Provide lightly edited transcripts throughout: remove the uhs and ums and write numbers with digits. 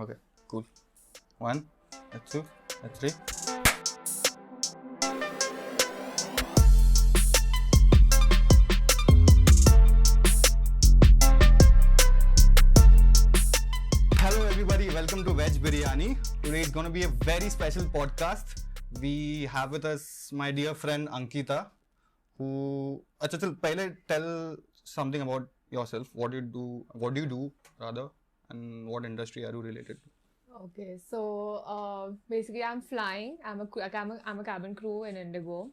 Okay, cool. 1, 2, 3. Hello everybody, welcome to Veg Biryani. Today is going to be a very special podcast. We have with us my dear friend Ankita, who... Acha, chal, pehle tell something about yourself. What do you do rather, and what industry are you related to? Okay, so basically I'm flying. I'm a cabin crew in Indigo.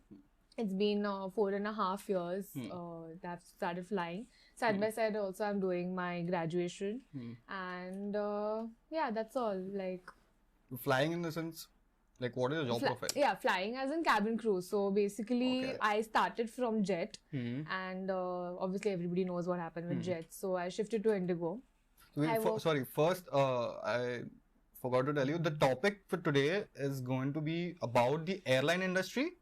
It's been 4.5 years that I've started flying. Side by side also I'm doing my graduation. And yeah, that's all. Like Flying in the sense, like what is your job profile? Yeah, flying as in cabin crew. So basically Okay. I started from Jet and obviously everybody knows what happened with Jet. So I shifted to Indigo. First, I forgot to tell you, the topic for today is going to be about the airline industry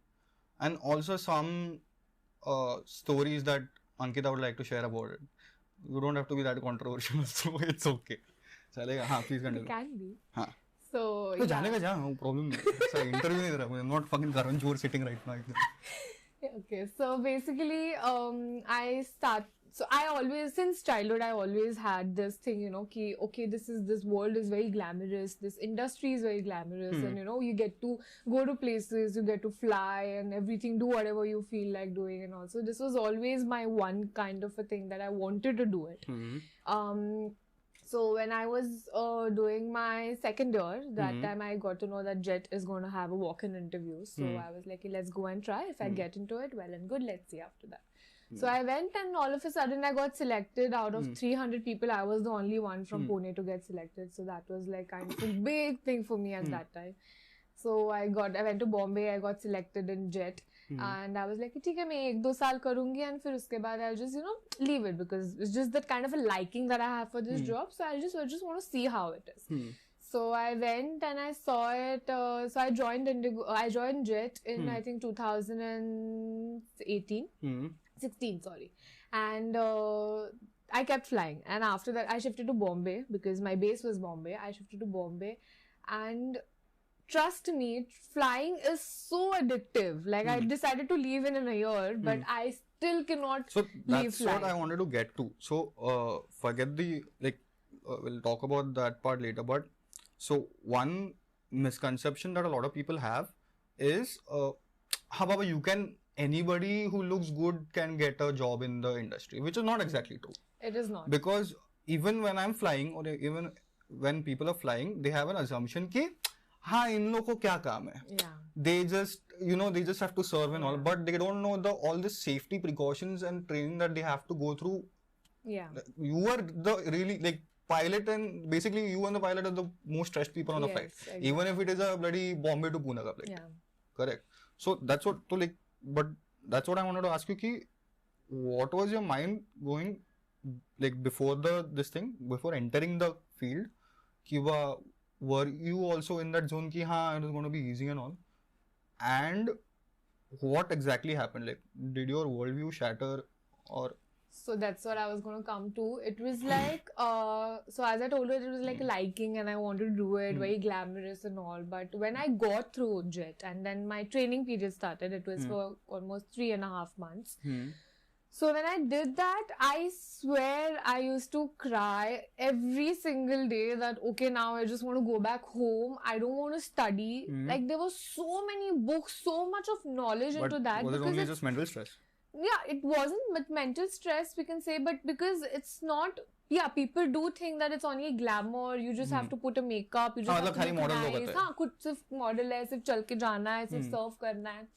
and also some stories that Ankita would like to share about it. You don't have to be that controversial, so it's okay. Chalega, हाँ, please It continue. can be. हाँ. So तो जाने का जा, no problem. Sir, interview नहीं दे रहा, I'm not fucking Karan Johar sitting right now. Okay, so basically, I always, since childhood, I always had this thing, okay, this world is very glamorous, this industry is very glamorous, and you get to go to places, you get to fly and everything, do whatever you feel like doing, and also this was always my one kind of a thing that I wanted to do it. So when I was doing my second year, that time I got to know that Jet is going to have a walk-in interview. So I was like, let's go and try. If I get into it, well and good. Let's see after that. So I went and all of a sudden I got selected. Out of 300 people, I was the only one from Pune to get selected. So that was like kind of a big thing for me at that time. So I went to Bombay, I got selected in Jet. And I was like, ठीक है, मैं 1-2 साल करूँगी and फिर उसके बाद I'll just, leave it because it's just that kind of a liking that I have for this job. So I just want to see how it is. So I went and I saw it. So I joined Indigo. I joined Jet in I think 2018, 16, sorry. And I kept flying. And after that, I shifted to Bombay because my base was Bombay. I shifted to Bombay, and trust me, flying is so addictive. Like I decided to leave in a year, but I still cannot So leave that's flying. what I wanted to get to. So forget the we'll talk about that part later. But so one misconception that a lot of people have is, however, anybody who looks good can get a job in the industry, which is not exactly true. It is not. Because even when I'm flying, or even when people are flying, they have an assumption कि हाँ इन लोगों को क्या काम है. Yeah. They just have to serve and all, but they don't know all the safety precautions and training that they have to go through. Yeah. You are the really like pilot, and basically you and the pilot are the most stressed people on the flight. Exactly. Even if it is a bloody Bombay to Pune ka flight. Yeah. Correct. So that's what but that's what I wanted to ask you ki, what was your mind going like before before entering the field? Were you also in that zone ki it is going to be easy and all? And what exactly happened? Like, did your worldview shatter, or? So that's what I was going to come to. It was like, so as I told you, it was like liking and I wanted to do it, very glamorous and all. But when I got through Jet and then my training period started, it was for almost 3.5 months. So when I did that, I swear I used to cry every single day that, okay, now I just want to go back home. I don't want to study. Like there were so many books, so much of knowledge into that. Was it because only just mental stress? Yeah, it wasn't, but mental stress we can say, but because it's not, people do think that it's only glamour, you just have to put a makeup, you just have to look nice, कुछ सिर्फ model है, सिर्फ चल के जाना है, सिर्फ serve करना है.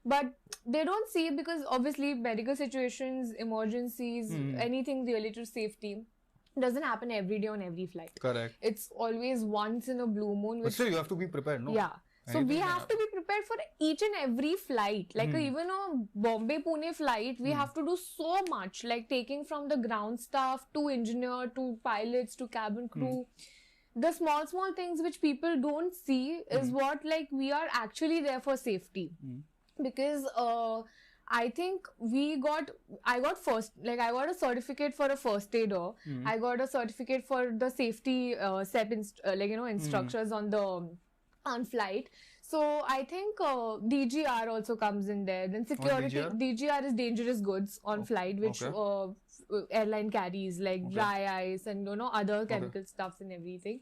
But they don't see, because obviously medical situations, emergencies, anything related to safety doesn't happen every day on every flight. Correct. It's always once in a blue moon. But still, you have to be prepared, no? Yeah. So we have to be prepared for each and every flight. Like even a Bombay-Pune flight, we have to do so much. Like taking from the ground staff to engineer to pilots to cabin crew. The small things which people don't see is what like we are actually there for safety. Because I think I got I got a certificate for a first aider. I got a certificate for the safety instructors on the on flight. So I think DGR also comes in there. Then security, DGR is dangerous goods on flight, which airline carries, like dry ice and other chemical stuffs and everything.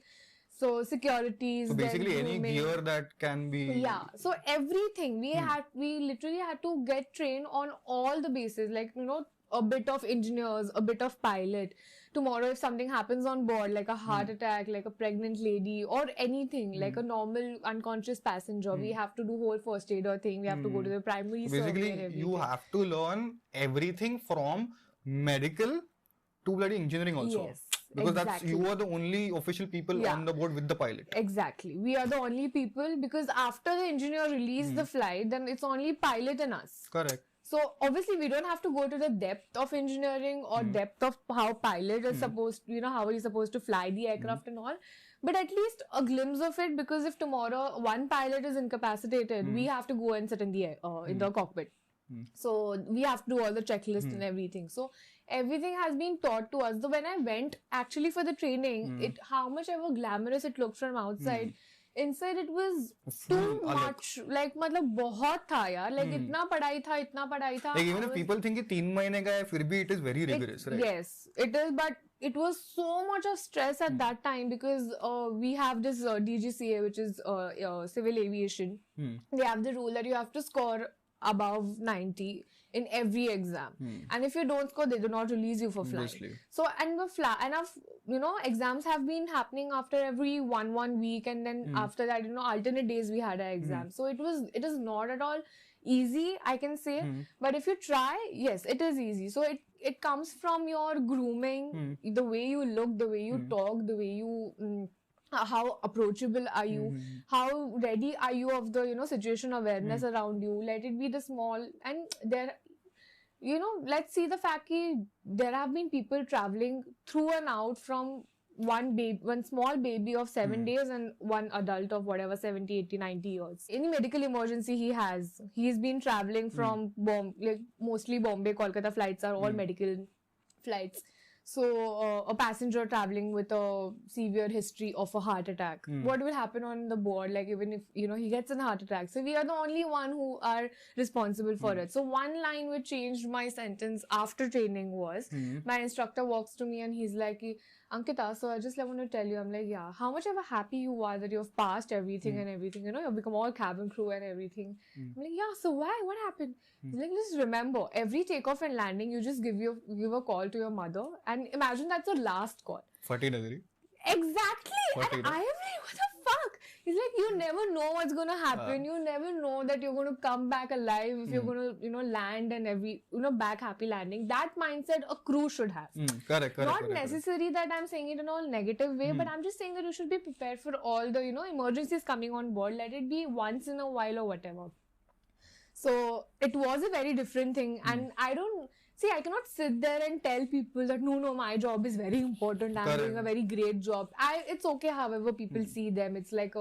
So securities. So basically any gear that can be. Yeah. So everything we literally had to get trained on all the bases, like a bit of engineers, a bit of pilot. Tomorrow if something happens on board, like a heart attack, like a pregnant lady or anything, like a normal unconscious passenger, we have to do whole first aider thing. We have to go to the primary surgery and basically everything. you have to learn everything from medical to bloody engineering also. Yes. Because you are the only official people on the board with the pilot. Exactly. We are the only people, because after the engineer released the flight, then it's only pilot and us. Correct. So obviously we don't have to go to the depth of engineering or depth of how pilot is supposed, how he's supposed to fly the aircraft and all. But at least a glimpse of it, because if tomorrow one pilot is incapacitated, we have to go and sit in the in the cockpit. So we have to do all the checklist and everything. So everything has been taught to us. So when I went actually for the training, how much ever glamorous it looked from outside, inside it was too much. Like, मतलब बहुत था यार. Like इतना पढ़ाई था. Like even if people think कि 3 महीने का है, फिर भी it is very rigorous, right? Yes, it is. But it was so much of stress at that time, because we have this DGCA, which is civil aviation. They have the rule that you have to score above 90 in every exam, and if you don't score, they do not release you for flying. Obviously. So exams have been happening after every one week, and then after that, alternate days we had our exams. So it is not at all easy, I can say, but if you try, yes, it is easy. So it comes from your grooming, the way you look, the way you talk, the way you how approachable are you, how ready are you of the situation awareness around you. Let it be the small, and there let's see the fact that there have been people traveling through and out from one small baby of 7 days and one adult of whatever 70, 80, 90 years. Any medical emergency he's been traveling from mostly Bombay, Kolkata flights are all medical flights. So a passenger traveling with a severe history of a heart attack, what will happen on the board? Like, even if he gets a heart attack, so we are the only one who are responsible for it. So one line which changed my sentence after training was, my instructor walks to me and he's like, Ankita, so I just want to tell you, I'm like, yeah, how much ever happy you are that you've passed everything and everything, you've become all cabin crew and everything. I'm like, yeah, so why? What happened? He's like, just remember, every takeoff and landing, you just give a call to your mother, and imagine that's your last call. Fati Nagari. Exactly. And I am like, what the fuck? He's like, you never know what's going to happen. You never know that you're going to come back alive, if you're going to, land and back happy landing. That mindset a crew should have. Correct. Not necessary that I'm saying it in all negative way, but I'm just saying that you should be prepared for all the, emergencies coming on board. Let it be once in a while or whatever. So it was a very different thing, and I cannot sit there and tell people that no, my job is very important. I'm doing a very great job. It's okay however people see them. It's like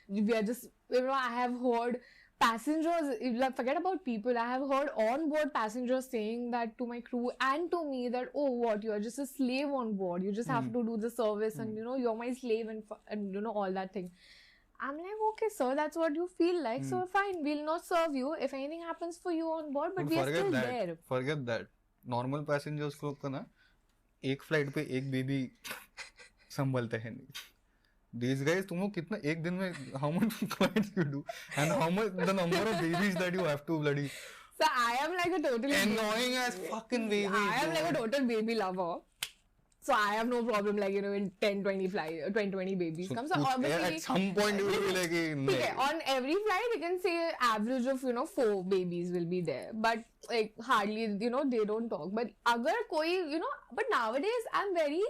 we are just, I have heard passengers, like, forget about people, I have heard on-board passengers saying that to my crew and to me that, oh, what, you are just a slave on board. You just have to do the service and, you're my slave and all that thing. I'm like, okay, sir, that's what you feel like. So fine, we'll not serve you if anything happens for you on board, but we are still there. Forget that. Normal passengers को तो ना एक flight पे एक baby संभलते हैं नहीं. These guys, तुम लोग कितना एक दिन में how much flights you do and how much the number of babies that you have to bloody. So I am like a totally annoying as fucking baby. I am like a total baby lover. So I have no problem, like, in 20 babies come. So obviously, at some point you will be like, okay, on every flight you can say average of 4 babies will be there, but like hardly they don't talk. But agar koi but nowadays I'm very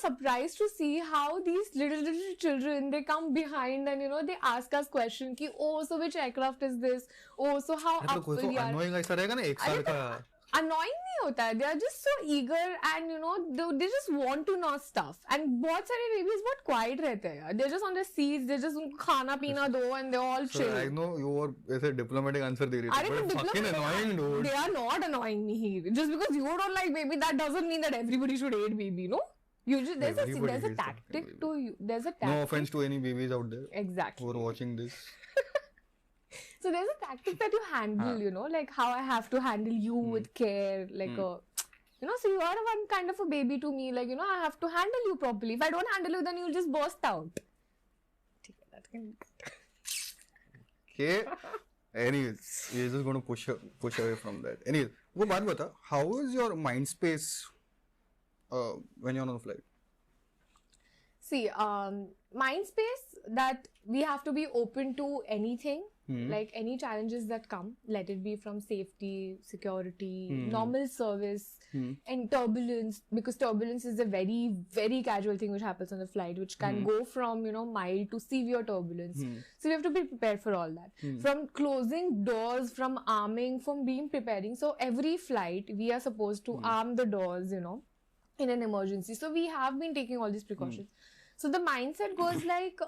surprised to see how these little children, they come behind and they ask us questions ki, oh, so which aircraft is this, oh, so how up we are. Annoying ऐसा रहेगा ना 1 साल का annoying नहीं होता है. They are just so eager and you know they just want to know stuff. And बहुत सारे babies बहुत quiet रहते हैं यार. They're just on their seats. They just उनको खाना पीना दो and they're all chill. I know you were ऐसे diplomatic answer दे रही थी, but fucking annoying, dude. They are not annoying me here. Just because you don't like baby, that doesn't mean that everybody should hate baby, no? Usually there's a tactic to you. There's a tactic. No offense to any babies out there Exactly. who are watching this. So there's a tactic that you handle, you know, like how I have to handle you with care, like you know, so you are one kind of a baby to me, like, you know, I have to handle you properly. If I don't handle you, then you'll just burst out. That can... Okay. Anyways, we're just going to push away from that. Anyways, वो बात बता, how is your mind space when you're on a flight? See, mind space that we have to be open to anything, like any challenges that come, let it be from safety, security, normal service, and turbulence, because turbulence is a very, very casual thing which happens on the flight, which can go from, you know, mild to severe turbulence. So we have to be prepared for all that. From closing doors, from arming, from being preparing. So every flight, we are supposed to arm the doors, you know, in an emergency. So we have been taking all these precautions. So the mindset goes like,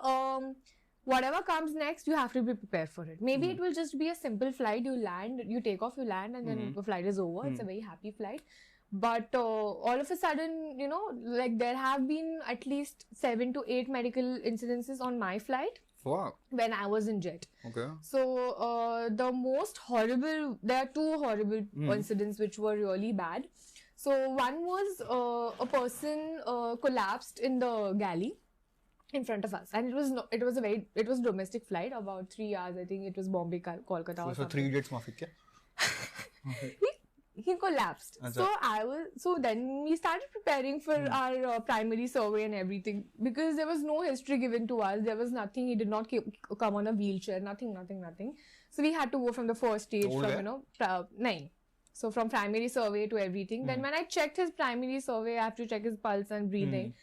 whatever comes next, you have to be prepared for it. Maybe it will just be a simple flight. You land, you take off, you land, and then the flight is over. It's a very happy flight. But all of a sudden, you know, like there have been at least 7 to 8 medical incidences on my flight. Wow. When I was in jet. Okay. So the most horrible, there are 2 horrible incidents which were really bad. So one was a person collapsed in the galley in front of us, and it was a domestic flight, about 3 hours. I think it was Bombay, Kolkata, or so something. 3 dates माफी क्या? He collapsed. Achha. So then we started preparing for our primary survey and everything, because there was no history given to us. There was nothing. He did not come on a wheelchair. Nothing. So we had to go from the first stage from, you know, 9. So from primary survey to everything. Then when I checked his primary survey, I have to check his pulse and breathing.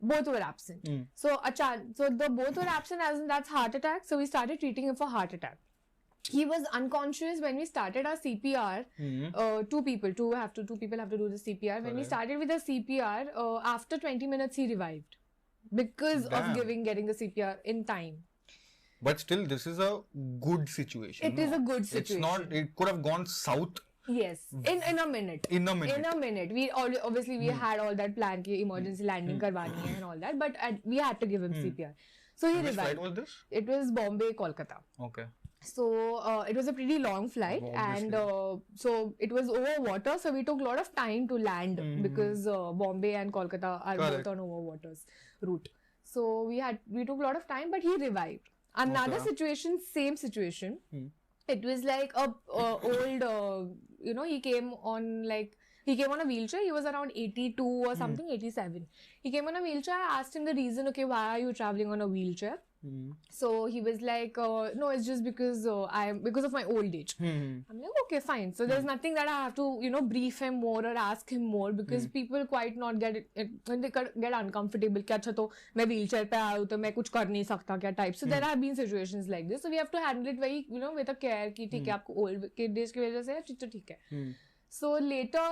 Both were absent. So the both were absent, as in that's heart attack. So we started treating him for heart attack. He was unconscious when we started our CPR. 2 people have to do the CPR. When we started with the CPR, after 20 minutes he revived because of getting the CPR in time. But still, this is a good situation. It is a good situation. It's not. It could have gone south. Yes, in a minute. In a minute. In a minute. We obviously we had all that plan ki emergency landing karwani hai and all that, but we had to give him CPR. So he revived. Which flight was this? It was Bombay, Kolkata. Okay. So it was a pretty long flight, and so it was over water. So we took a lot of time to land because Bombay and Kolkata are both on over waters route. So we took a lot of time, but he revived. Another situation, same situation. It was like a old, you know, he came on a wheelchair. He was around 82 or something, 87. He came on a wheelchair. I asked him the reason, okay, why are you traveling on a wheelchair? So he was like, no, it's just because because of my old age. I'm like, okay, fine. So there's nothing that I have to, you know, brief him more or ask him more, because people quite not get uncomfortable. कि अच्छा तो मैं wheelchair पे आया हूँ तो मैं कुछ कर नहीं सकता क्या type. So there have been situations like this. So we have to handle it very, you know, with a care कि ठीक है आपको old age की वजह से तो ठीक है. So later,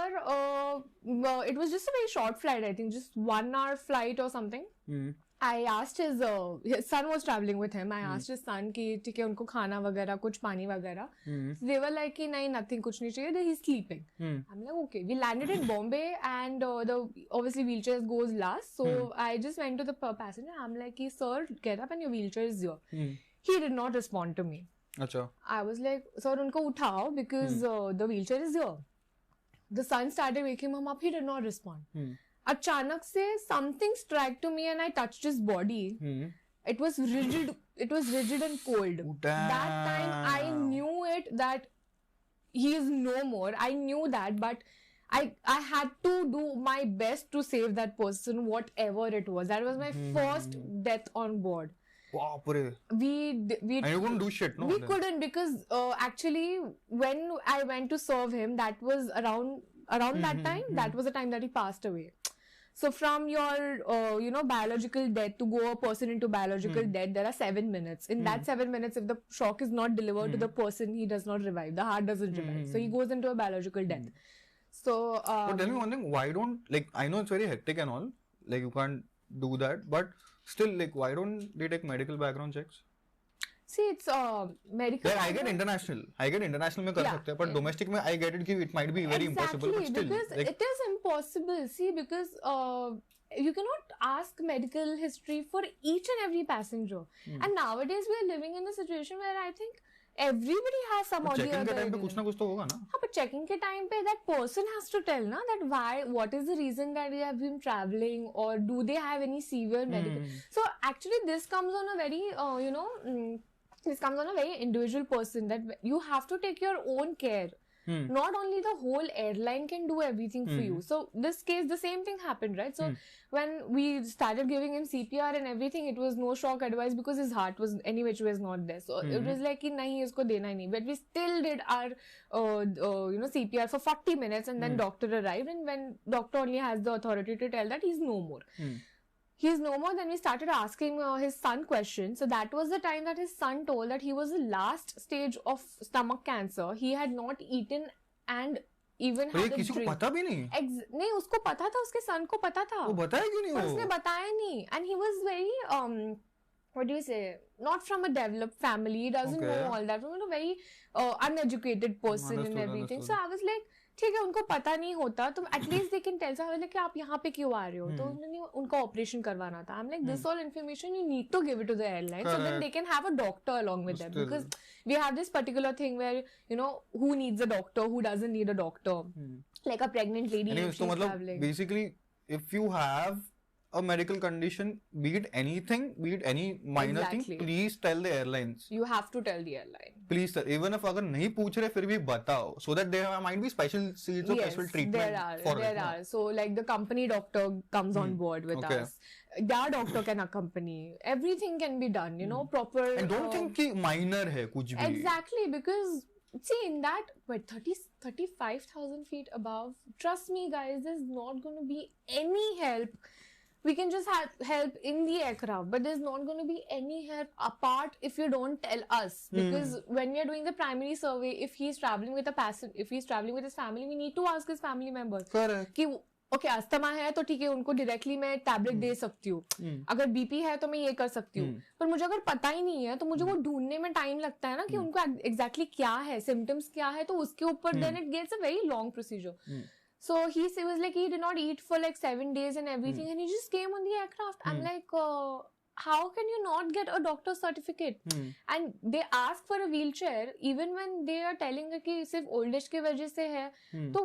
it was just a very short flight. I think just 1 hour flight or something. I asked his son was traveling with him. I asked his son कि ठीक है उनको खाना वगैरह कुछ पानी वगैरह. So they were like कि नहीं, nothing, कुछ नहीं चाहिए. He's sleeping. I'm like, okay. We landed in Bombay, and the obviously wheelchair goes last. So I just went to the passenger. I'm like, sir, get up and your wheelchair is here. He did not respond to me. Achha. I was like, sir, उनको उठाओ because the wheelchair is here. The son started waking him up. He did not respond. Achanak se something struck to me and I touched his body. It was rigid. It was rigid and cold. That time I knew it that he is no more. I knew that, but I had to do my best to save that person, whatever it was. That was my first death on board. Wow, pure. And you couldn't do shit, no? We couldn't, because actually when I went to serve him, that was around that time. That was the time that he passed away. So from your, you know, biological death to go a person into biological death, there are 7 minutes. In that 7 minutes, if the shock is not delivered to the person, he does not revive. The heart doesn't revive. So he goes into a biological death. So But tell me one thing, why don't, like, I know it's very hectic and all, like you can't do that, but still, like, why don't they take medical background checks? see, it's medical. Yeah, I get international में कर Yeah, सकते हैं, but yeah. domestic में I get it कि it might be very impossible, but Exactly, still, because like, it is impossible. See, because you cannot ask medical history for each and every passenger. And nowadays we are living in a situation where I think everybody has some or the checking के other. time पे कुछ ना कुछ तो होगा ना? हाँ, but checking के time पे that person has to tell ना that why, what is the reason that they have been traveling, or do they have any severe medical. So actually this comes on a very this comes on a very individual person, that you have to take your own care. Not only the whole airline can do everything for you. So this case, the same thing happened, right? So when we started giving him CPR and everything, it was no shock advice because his heart was anyway was not there. So it was like कि नहीं इसको देना ही नहीं. But we still did our CPR for 40 minutes, and then doctor arrived, and when doctor only has the authority to tell that he's no more. He's no more. Then we started asking his son questions. So that was the time that his son told that he was the last stage of stomach cancer. He had not eaten and even पर ये had a किसी को drink. पता भी नहीं? नहीं, उसको पता था, उसके son को पता था. वो बताया क्यों नहीं पर वो? उसने बताया नहीं. And he was very what do you say? Not from a developed family. He doesn't know all that. From a very uneducated person and everything. So I was like, ठीक है, उनको पता नहीं होता तो at least they can tell some कि आप यहाँ पे क्यों आ रहे हो, तो उन्होंने उनको ऑपरेशन करवाना था. I am like this all information you need to give it to the airline so then they can have a doctor along with them, because we have this particular thing where who needs a doctor, who doesn't need a doctor, like a pregnant lady. तो मतलब basically if you have a medical condition, be it anything, be it any minor thing, please tell the airlines. You have to tell the airline. Please sir, even if अगर नहीं पूछ रहे फिर भी बताओ, so that there might be special seats or special treatment for it. There are. So like the company doctor comes on board with us. Their doctor can accompany. Everything can be done, proper. And don't think कि minor है कुछ भी. Exactly, because see in that 35,000 feet above, trust me guys, there's not going to be any help. We can just have help in the aircraft, but there's not going to be any help apart if you don't tell us. Because when we are doing the primary survey, if he's traveling with if he's traveling with his family, we need to ask his family members. Correct. कि okay, asthma है तो ठीक है, उनको directly मैं tablet दे सकती हूँ. अगर बीपी है तो मैं ये कर सकती हूँ. पर मुझे अगर पता ही नहीं है तो मुझे वो ढूंढने में टाइम लगता है ना कि उनको एग्जैक्टली क्या है, सिम्टम्स क्या है, तो उसके ऊपर then it gets a very long procedure. So he was like, he did not eat for like 7 days and everything, and he just came on the aircraft. I'm like, how can you not get a doctor's certificate? And they ask for a wheelchair even when they are telling कि सिर्फ old age की वजह से है. तो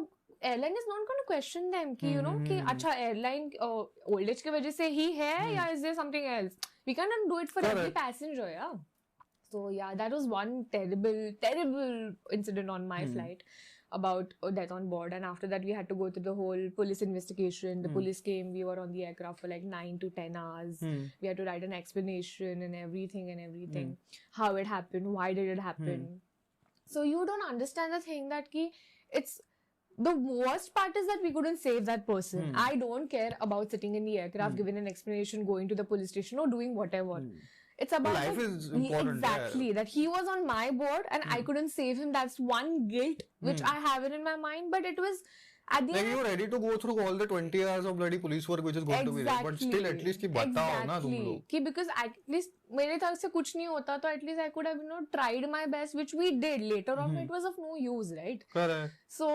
airline is not going to question them कि कि अच्छा airline old age की वजह से ही है या is there something else? We cannot do it for every passenger, yeah. So yeah, that was one terrible incident on my flight about death on board. And after that we had to go through the whole police investigation. The police came, we were on the aircraft for like 9 to 10 hours. We had to write an explanation and everything, how it happened, why did it happen. So you don't understand the thing that it's the worst part is that we couldn't save that person. I don't care about sitting in the aircraft, giving an explanation, going to the police station or doing whatever. It's about life is important. Exactly, that he was on my board and I couldn't save him. That's one guilt which I have it in my mind. But it was at the like end, you're ready to go through all the 20 hours of bloody police work which is going to be there. But still at least कि बताओ ना तुम लोग कि because at least मेरे तरफ से कुछ नहीं होता तो at least I could have tried my best, which we did. Later on it was of no use, right? Correct. So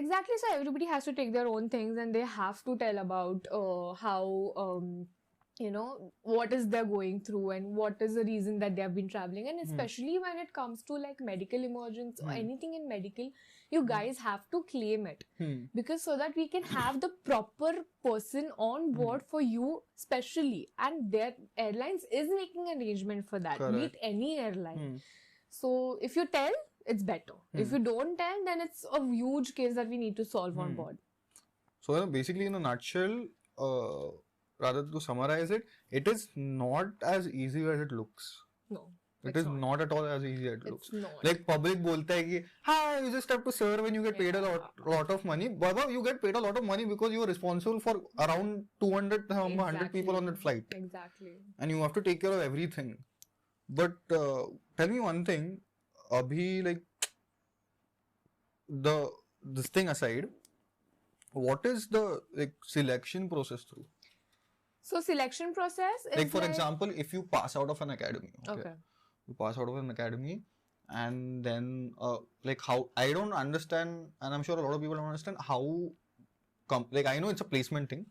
exactly, so everybody has to take their own things and they have to tell about how what is they're going through and what is the reason that they have been traveling. And especially when it comes to like medical emergency or anything in medical, you guys have to claim it because so that we can have the proper person on board for you specially, and their airlines is making arrangement for that. Correct. Be it any airline. So if you tell, it's better. If you don't tell, then it's a huge case that we need to solve on board. So basically in a nutshell, rather to summarize it, it is not as easy as it looks. No. It is not at all as easy as it looks. It's not. Like public बोलता है कि हाँ, you just have to serve when you get paid a lot of money. Baba, you get paid a lot of money because you are responsible for around 100 people on that flight. Exactly. And you have to take care of everything. But tell me one thing, abhi like this thing aside, what is the selection process through? So selection process is Like for example, if you pass out of an academy, okay. you pass out of an academy, and then like how, I don't understand, and I'm sure a lot of people don't understand how like I know it's a placement thing,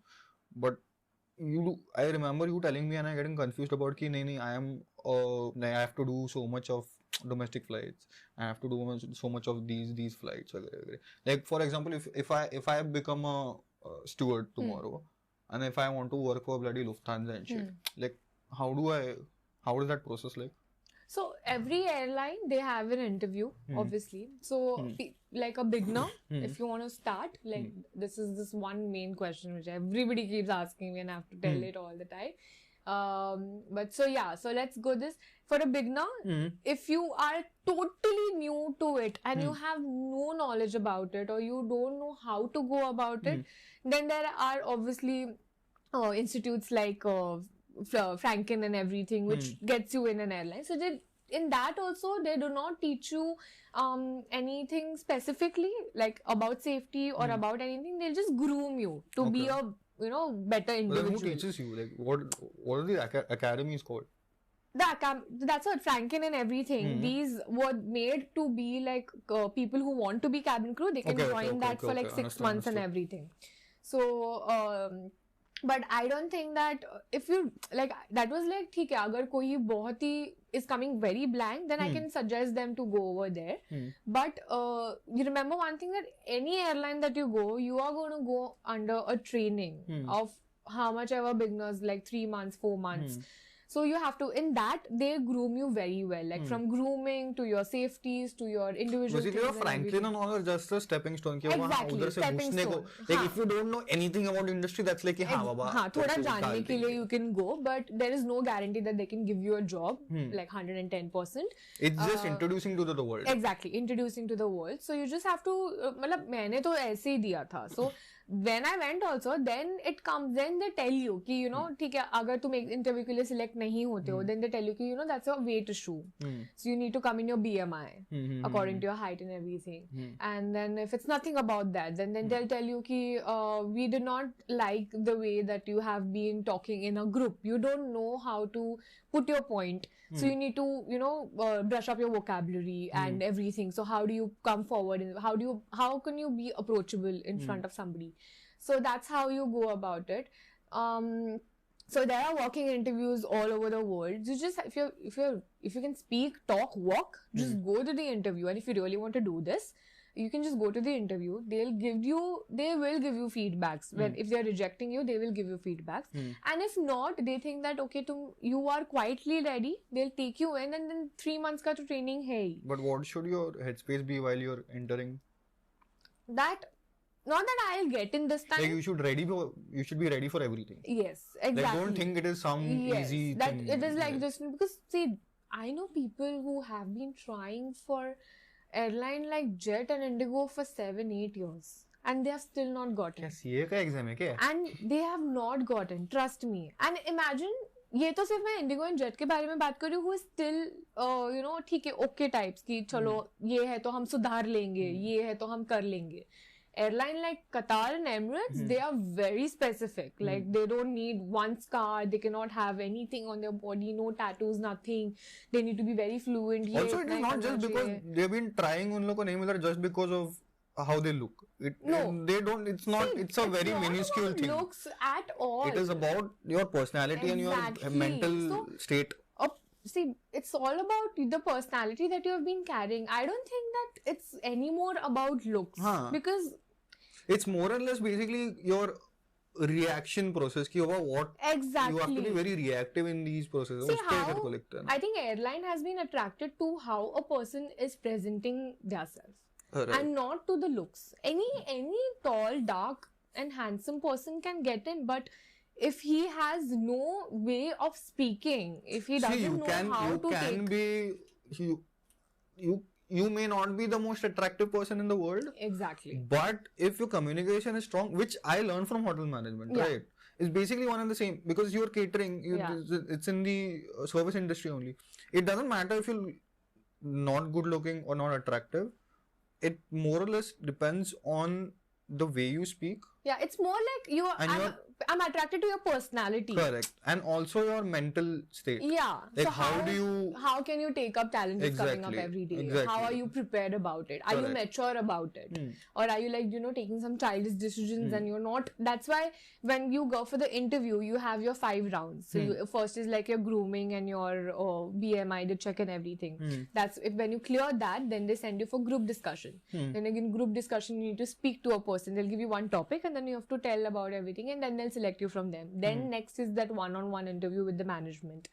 but I remember you telling me and I getting confused about ki nahi, I have to do so much of domestic flights, I have to do so much of these flights, वगैरह. Like for example, if I become a steward tomorrow, and if I want to work for bloody Lufthansa and shit, like how does that process like? So every airline, they have an interview, obviously. So like a beginner, if you want to start, like this is this one main question which everybody keeps asking me and I have to tell it all the time. But so yeah, so let's go this. For a beginner, if you are totally new to it and you have no knowledge about it or you don't know how to go about it, then there are obviously institutes like Franken and everything, which gets you in an airline. So in that also, they do not teach you anything specifically like about safety or about anything. They'll just groom you to be a better individual. But then who teaches you? Like what are the academies called? That's what Franken and everything. These were made to be like people who want to be cabin crew. They can join that for like 6 months and everything. So but I don't think that if you like, that was like, ठीक है, अगर कोई बहुत ही is coming very blank, then I can suggest them to go over there. But you remember one thing, that any airline that you go, you are going to go under a training of how much ever beginners, like 3 months, 4 months. So you have to, in that, they groom you very well. Like from grooming to your safeties to your individual basically your Franklin and all are just a stepping stone. Exactly, stepping stone. Like if you don't know anything about industry, that's like, thoda janne ke liye you can go, but there is no guarantee that they can give you a job, like 110%. It's just introducing to the world. Exactly, introducing to the world. So you just have to, मतलब मैंने तो ऐसे ही दिया था. So when I went also, then it comes, then they tell you कि ठीक है, अगर तुम एक interview के लिए select नहीं होते हो, then they tell you कि that's your weight issue. So you need to come in your BMI according to your height and everything. And then if it's nothing about that, then they'll tell you कि we do not like the way that you have been talking in a group. You don't know how to put your point. So you need to, brush up your vocabulary and everything. So how do you come forward? And how can you be approachable in front of somebody? So that's how you go about it. So there are walking interviews all over the world. You just, if you can speak, talk, walk, just go to the interview. And if you really want to do this, you can just go to the interview. They will give you feedbacks. When if they are rejecting you, they will give you feedbacks. And if not, they think that okay, you are quietly ready. They'll take you in, and then 3 months ka to training hai. But what should your headspace be while you're entering? Not that I'll get in this time. Like you should be ready for everything. Yes, exactly. Like don't think it is some easy that thing. It is like just because see, I know people who have been trying for airline like Jet and Indigo for 7-8 years, and they have still not gotten. CA का exam है क्या? And they have not gotten. Trust me. And imagine, ये तो सिर्फ मैं Indigo and Jet के बारे में बात कर रही हूँ, who is still ठीक है, okay types की चलो ये है तो हम सुधार लेंगे, ये है तो हम कर लेंगे. Airline like Qatar and Emirates, they are very specific. Like they don't need one scar, they cannot have anything on their body, no tattoos, nothing. They need to be very fluent. Also, it is not just because they've been trying उन लोगों को नहीं मिल रहा just because of how they look. They don't. It's not. See, it's a very minuscule thing. Looks at all. It is about your personality and your mental state. See, it's all about the personality that you have been carrying. I don't think that it's any more about looks because it's more or less basically your reaction process ki what exactly you have to be very reactive in these processes. See how, I think airline has been attracted to how a person is presenting themselves and not to the looks. Any tall, dark and handsome person can get in, but if he has no way of speaking, if he doesn't know how to take... You may not be the most attractive person in the world. Exactly. But if your communication is strong, which I learned from hotel management, right? It's basically one and the same because you're catering, it's in the service industry only. It doesn't matter if you're not good looking or not attractive. It more or less depends on the way you speak, Yeah, it's more like I'm attracted to your personality. Correct. And also your mental state. Yeah. Like so how can you take up challenges coming up Exactly. every day? Exactly. How are you prepared about it? Are you Correct. mature about it? Or are you like, taking some childish decisions and you're not? That's why when you go for the interview, you have your 5 rounds. So first is like your grooming and your BMI, the check and everything. That's when you clear that, then they send you for group discussion. Then again, group discussion, you need to speak to a person. They'll give you one topic and then you have to tell about everything, and then they'll select you from them. Then next is that one-on-one interview with the management.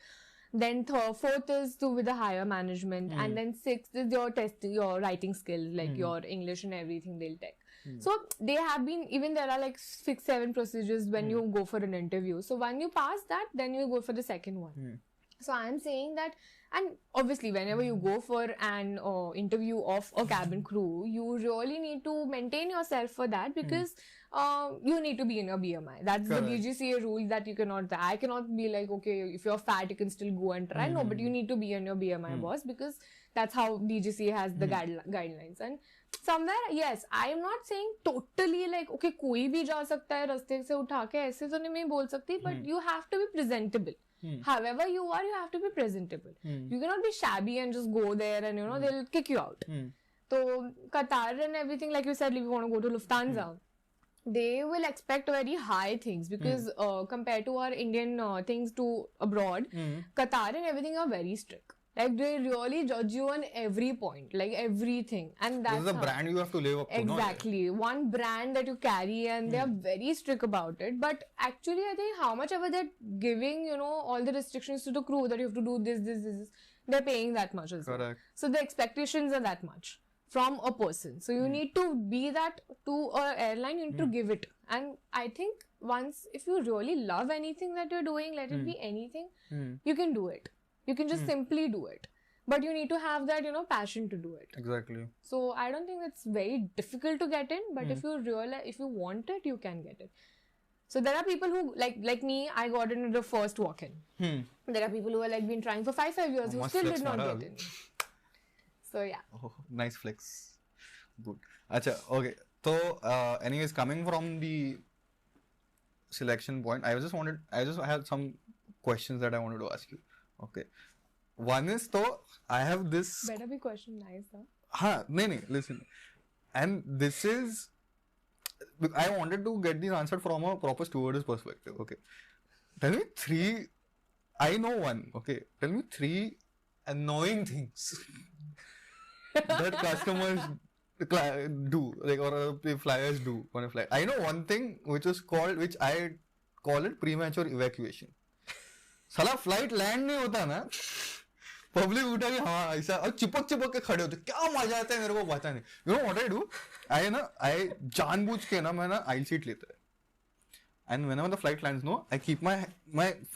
Then fourth is with the higher management, and then sixth is your writing skills, like your English and everything they'll take. So they have been, even there are like 6-7 procedures when you go for an interview. So when you pass that, then you go for the second one. So I'm saying that, and obviously whenever you go for an interview of a cabin crew, you really need to maintain yourself for that, because you need to be in your BMI. That's Correct. the DGCA rule that you cannot. I cannot be like, okay, if you're fat, you can still go and try. No, but you need to be in your BMI, boss, because that's how DGCA has the guidelines. And somewhere, yes, I am not saying totally like, okay, कोई भी जा सकता है रास्ते से उठा के, ऐसे तो नहीं मैं बोल सकती, but you have to be presentable. However you are, you have to be presentable. You cannot be shabby and just go there and they'll kick you out. So Qatar and everything, like you said, if you want to go to Lufthansa, they will expect very high things, because compared to our Indian things to abroad, Qatar and everything are very strict. Like they really judge you on every point, like everything, and that's This is a brand you have to live up to. Exactly, one brand that you carry, and they are very strict about it. But actually, I think how much ever they're giving, all the restrictions to the crew that you have to do this, they're paying that much as well. Correct. So the expectations are that much from a person. So you need to be that to an airline. You need to give it, and I think once, if you really love anything that you're doing, let it be anything, you can do it. You can just simply do it. But you need to have that, passion to do it. Exactly. So I don't think it's very difficult to get in, but if you want it, you can get it. So there are people who, like me, I got into the first walk-in. There are people who have been trying for 5 years who still did not get in. So yeah. Oh, nice flex. Good. Acha, okay. So, anyways, coming from the selection point, I just had some questions that I wanted to ask you. Okay. One is, I have this. Better be question nice, huh? Listen. And this is, I wanted to get these answered from a proper stewardess perspective. Okay. Tell me 3, I know one. Okay. Tell me 3 annoying things that customers do, like, or the flyers do on a flight. I know one thing which I call it premature evacuation. साला flight land नहीं होता ना, public उठा के हाँ ऐसा और चिपक के खड़े होते, क्या मजा आता है मेरे को पता नहीं. You know what I do? I जानबूझ के मैं aisle seat लेता है. And whenever the flight lands, I keep my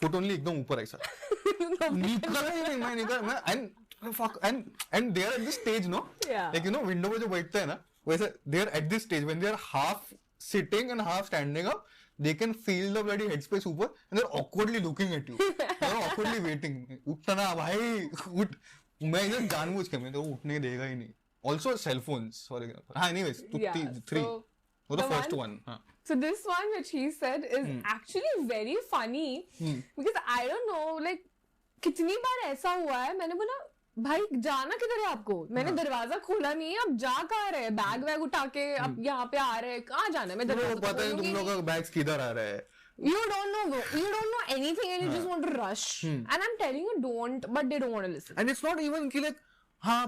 foot only एकदम ऊपर ऐसा. निकला ही नहीं मैं and they are at this stage, Yeah. like window पे जो बैठते हैं ना, वैसे they are at this stage when they are half sitting and half standing up. They can feel the bloody headspace ऊपर, and they're awkwardly looking at you. They're awkwardly waiting. उठना भाई, उठ. मैं इधर जानबूझ के मैं तो उठने देगा ही नहीं. Also cell phones, for example. Anyways, 3. So the first one. So this one which he said is actually very funny because I don't know, like कितनी बार ऐसा हुआ है, मैंने बोला भाई जाना किधर है आपको, मैंने दरवाजा खोला नहीं है, अब जा कहाँ रहे, बैग वैग उठा के अब यहाँ पे आ रहे हैं, कहाँ जाना है, मैं दरवाजा पता नहीं तुम लोगों का बैग्स किधर आ रहे हैं. You don't know anything and you just want to rush. And I'm telling you don't, but they don't want to listen. And it's not even like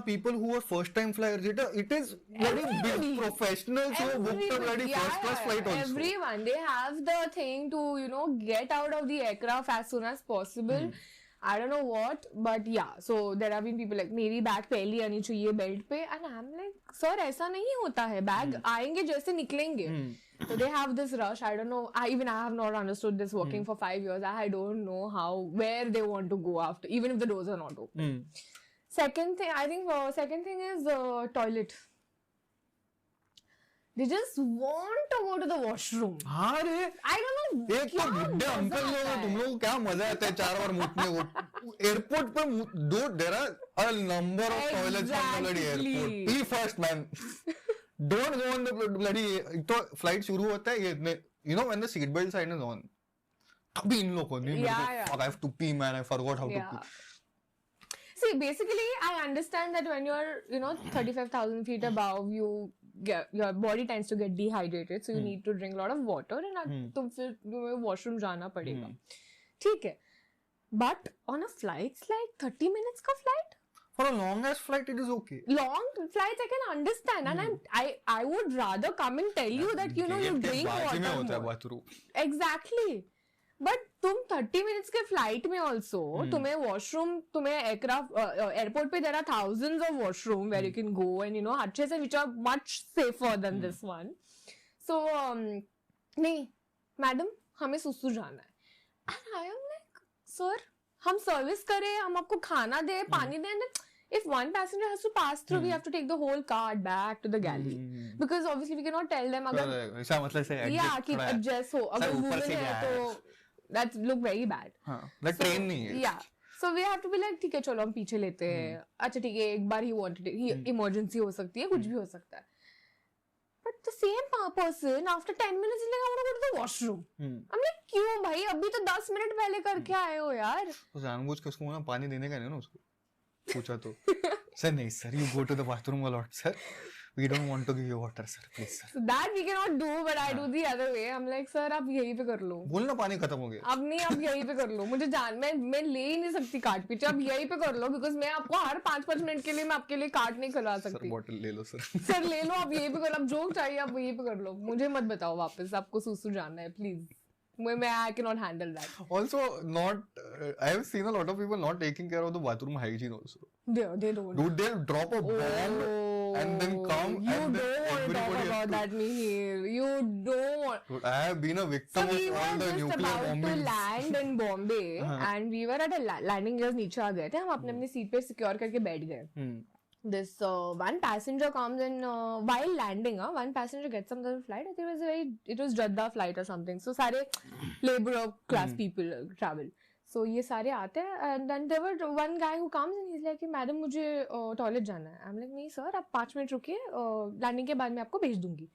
people who are first time flyers, it is very big professionals who booked a bloody first class flight also. Everyone, they have the thing to get out of the aircraft as soon as possible. I don't know what, but yeah, so there have been people like मेरी bag पहली आनी चाहिए belt पे, and I'm like, sir ऐसा नहीं होता है, bag आएंगे जैसे निकलेंगे. So they have this rush. I don't know. I have not understood this working for 5 years. I don't know where they want to go after, even if the doors are not open. Second thing, I think second thing is toilet. They just want to go to the washroom. हाँ रे. I don't know. एक तो बुड्ढे uncle लोग तुम लोगों को क्या मजा आता है 4 बार मुतने को. एयरपोर्ट पे there are a number of toilets on the bloody airport. Be first, man. Don't go on the bloody. तो flight शुरू होता है ये you know when the seat belt sign is on. तभी इन लोगों ने fuck, I have to pee, man, I forgot how to pee. See, basically, I understand that when you're 35,000 feet above, your body tends to get dehydrated, so you need to drink a lot of water, and तो फिर तुम्हें washroom जाना पड़ेगा. ठीक है. But on a flight, it's like 30 minutes का flight. For a long ass flight, it is okay. Long flights, I can understand, and I would rather come and tell you that you drink water more. Exactly. But तुम 30 minutes के flight में also तुम्हें washroom, तुम्हें airport पे there are thousands of washroom where you can go and अच्छे से which are much safer than this one. So नहीं, madam, हमें सुसु जाना है. And I am like, sir, हम service करें, हम आपको खाना दे, पानी दे. If one passenger has to pass through, we have to take the whole cart back to the galley. Because obviously we cannot tell them अगर ऐसा मतलब से adjust हो, अगर woman है तो that look very bad. Like train नहीं है. Yeah. So we have to be like, ठीक है चलो हम पीछे लेते हैं. अच्छा ठीक है, एक बार he wanted it, emergency हो सकती है, कुछ भी हो सकता है. But the same person after 10 minutes is like, I want to go to the washroom. I'm like, क्यों भाई, अभी तो 10 मिनट पहले करके आए हो यार. तो जानबूझ के उसको ना पानी देने का नहीं ना उसको. पूछा तो सर नहीं sir, you go to the bathroom a lot sir, we don't want to give you water sir, please sir. So that we cannot do, but I do the other way. I'm like sir आप यहीं पे कर लो. बोलना पानी खत्म हो गया. अब नहीं, अब यहीं पे कर लो. मुझे मैं ले ही नहीं सकती कार्ट पीछे. अब यहीं पे कर लो, because मैं आपको हर 5-5 मिनट के लिए मैं आपके लिए कार्ट नहीं खुलवा सकती. सर बॉटल ले लो सर. सर ले लो, आप यहीं पे कर लो. अब जो चाहिए आप यहीं पे कर लो. मुझे मत बताओ वापस आपको सुसु जाना है, please. I cannot handle that. Also, I have seen a lot of people not taking care of the bathroom hygiene also. They don't. Dude, they'll drop a bomb and then come and then everybody talk about that, Mihir. You don't. Dude, I have been a victim of all the nuclear bombings. We were just about to land in Bombay and we were at a landing gear नीचे आ गए थे. हम अपने seat पे secure करके बैठ गए. This one passenger comes in while landing. One passenger gets on the flight. I think it was Jeddah flight or something. So सारे labor class people travel. So ये सारे आते हैं and then there were one guy who comes and he's like, madam मुझे toilet जाना है. I'm like, नहीं sir, आप 5 मिनट रुकिए, landing के बाद मैं आपको भेज दूंगी.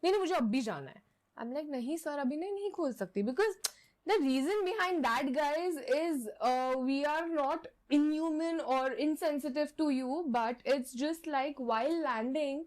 नहीं मुझे अभी जाना है. I'm like, नहीं sir, अभी नहीं खोल सकती, because the reason behind that, guys, is we are not inhuman or insensitive to you, but it's just like while landing,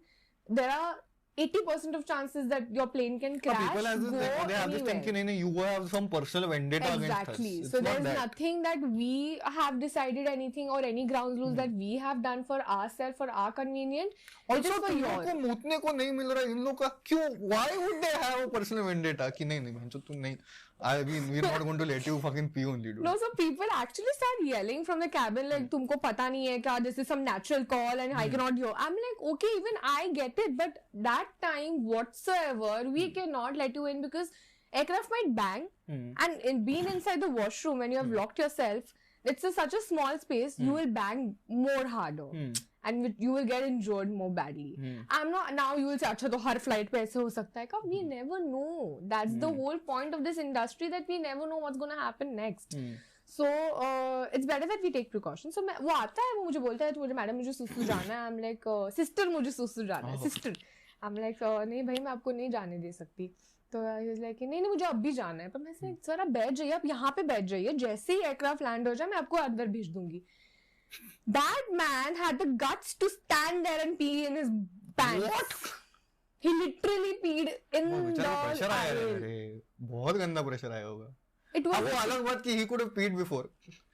there are 80% of chances that your plane can crash. People they have this thinking, you have some personal vendetta against us. Exactly. So there's nothing that we have decided anything or any ground rules that we have done for ourselves for our convenience. Also, for yours. को मूतने को नहीं मिल रहा इन लोग का क्यों? Why would they have a personal vendetta? कि नहीं तुम नहीं. I mean, we're not going to let you fucking pee only, dude. No, so people actually start yelling from the cabin like, तुमको पता नहीं है क्या? This is some natural call and I cannot hear. I'm like, okay, even I get it, but that time whatsoever, we cannot let you in because aircraft might bang, and in being inside the washroom when you have locked yourself, it's such a small space, you will bang more harder. And you will get injured more badly. I'm not, now you will say, अच्छा तो हर flight पे ऐसे हो सकता है क्या? We never know. That's the whole point of this industry, that we never know what's going to happen next. So it's better that we take precautions. So वो आता है, वो मुझे बोलता है, तो मुझे मैडम मुझे सुसु जाना है. I'm like, sister मुझे सुसु जाना है, sister. I'm like, नहीं भाई मैं आपको नहीं जाने दे सकती. तो he was like, नहीं मुझे अब भी जाना है. पर मैं से सर आप बैठ जाइए, आप यहाँ पे बैठ जाइए, जैसे ही एयरक्राफ्ट लैंड हो जाए मैं आपको अंदर भेज दूंगी. That man had the guts to stand there and pee in his pants. What? He literally peed in the aisle. बहुत गंदा प्रेशर आया होगा. It was वो अलग बात कि he could have peed before.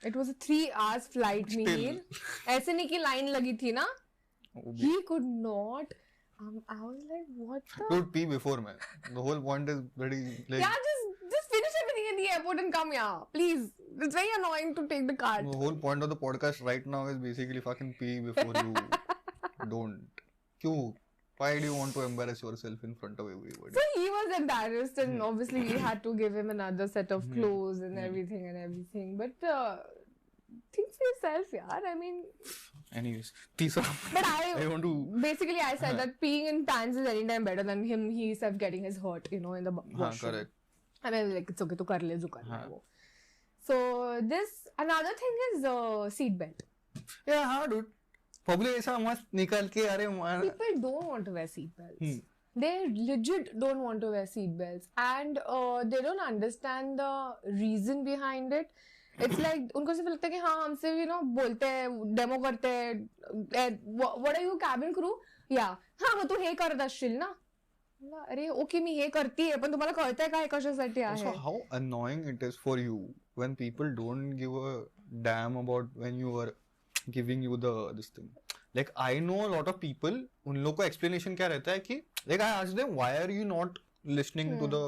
It was a 3 hours flight, Mihir. ऐसे नहीं कि लाइन लगी थी ना. He could not. I was like, what the? Dude, pee before, man. The whole point is very like. Yeah, just finish everything in the airport and come here, please. It's very annoying to take the cart. The whole point of the podcast right now is basically fucking pee before you don't. Kyun? Why do you want to embarrass yourself in front of everybody? So he was embarrassed, and obviously we had to give him another set of clothes and everything. But think for yourself, yaar. I mean. Anyways, teaser. But I want to. Basically, I said that peeing in pants is anytime better than he said getting his hurt, in the washroom. Correct. I mean, like, it's okay, to kar le, jo karna hai wo. So, another thing is seat belt. Yeah, dude. Public ऐसा मस्त निकाल के अरे people don't want to wear seat belts. They legit don't want to wear seat belts, and they don't understand the reason behind it. It's like उनको सिर्फ लगता है कि हाँ हमसे भी बोलते हैं डेमो करते हैं what are you cabin crew या हाँ मग तू हे करत असशील ना अरे ओके मी हे करतीये पण तुम्हाला कळतंय काय कशासाठी आहे. Also, how annoying it is for you when people don't give a damn about when you are giving you this thing. Like I know a lot of people, उन लोग को explanation क्या रहता है कि like I ask them why are you not listening to the